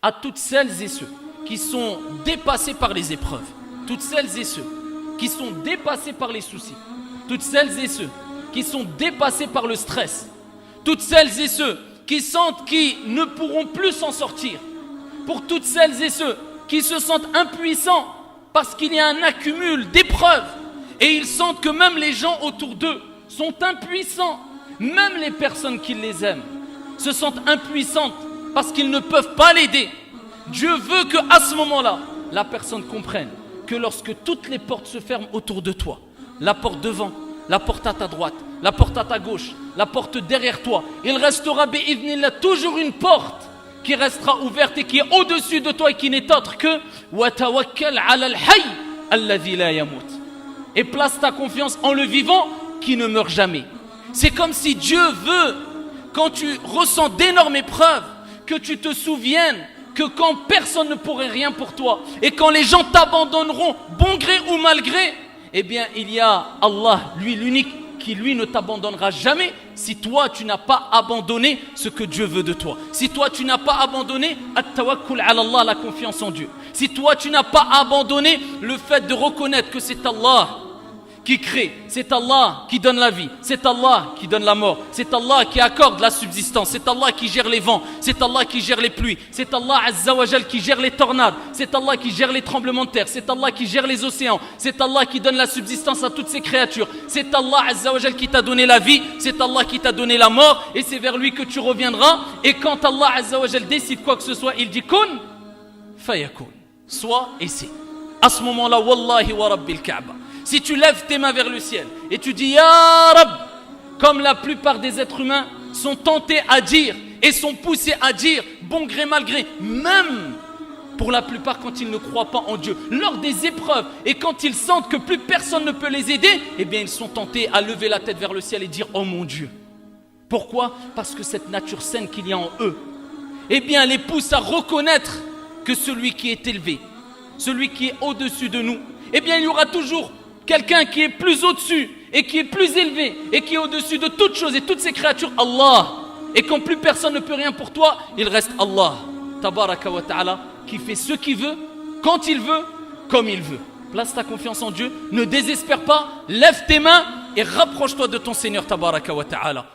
à toutes celles et ceux qui sont dépassés par les épreuves, toutes celles et ceux qui sont dépassés par les soucis, toutes celles et ceux qui sont dépassés par le stress, toutes celles et ceux qui sentent qu'ils ne pourront plus s'en sortir, pour toutes celles et ceux qui se sentent impuissants parce qu'il y a un accumul d'épreuves et ils sentent que même les gens autour d'eux sont impuissants, même les personnes qui les aiment se sentent impuissantes parce qu'ils ne peuvent pas l'aider. Dieu veut qu'à ce moment-là, la personne comprenne que lorsque toutes les portes se ferment autour de toi, la porte devant, la porte à ta droite, la porte à ta gauche, la porte derrière toi, il restera bi'idhnillah toujours une porte qui restera ouverte et qui est au-dessus de toi et qui n'est autre que wa tawakkal 'ala al-hayy alladhi la yamut. Et place ta confiance en le vivant qui ne meurt jamais. C'est comme si Dieu veut, quand tu ressens d'énormes épreuves, que tu te souviennes que quand personne ne pourrait rien pour toi et quand les gens t'abandonneront, bon gré ou mal gré, eh bien il y a Allah, lui l'unique, qui lui ne t'abandonnera jamais si toi tu n'as pas abandonné ce que Dieu veut de toi. Si toi tu n'as pas abandonné at-tawakkul 'ala Allah, la confiance en Dieu. Si toi tu n'as pas abandonné le fait de reconnaître que c'est Allah qui crée, c'est Allah qui donne la vie, c'est Allah qui donne la mort, c'est Allah qui accorde la subsistance, c'est Allah qui gère les vents, c'est Allah qui gère les pluies, c'est Allah Azza wa Jal qui gère les tornades, c'est Allah qui gère les tremblements de terre, c'est Allah qui gère les océans, c'est Allah qui donne la subsistance à toutes ces créatures, c'est Allah Azza wa Jal qui t'a donné la vie, c'est Allah qui t'a donné la mort et c'est vers lui que tu reviendras. Et quand Allah Azza wa Jal décide quoi que ce soit, il dit kun fayakun, soit et c'est. À ce moment-là, wallahi wa rabbil Kaaba, si tu lèves tes mains vers le ciel et tu dis Ya Rab, comme la plupart des êtres humains sont tentés à dire et sont poussés à dire, bon gré mal gré, même pour la plupart quand ils ne croient pas en Dieu, lors des épreuves et quand ils sentent que plus personne ne peut les aider, eh bien ils sont tentés à lever la tête vers le ciel et dire oh mon Dieu. Pourquoi? Parce que cette nature saine qu'il y a en eux, eh bien les pousse à reconnaître que celui qui est élevé, celui qui est au-dessus de nous, eh bien il y aura toujours quelqu'un qui est plus au-dessus et qui est plus élevé et qui est au-dessus de toutes choses et toutes ces créatures, Allah. Et quand plus personne ne peut rien pour toi, il reste Allah, tabaraka wa ta'ala, qui fait ce qu'il veut, quand il veut, comme il veut. Place ta confiance en Dieu, ne désespère pas, lève tes mains et rapproche-toi de ton Seigneur, tabaraka wa ta'ala.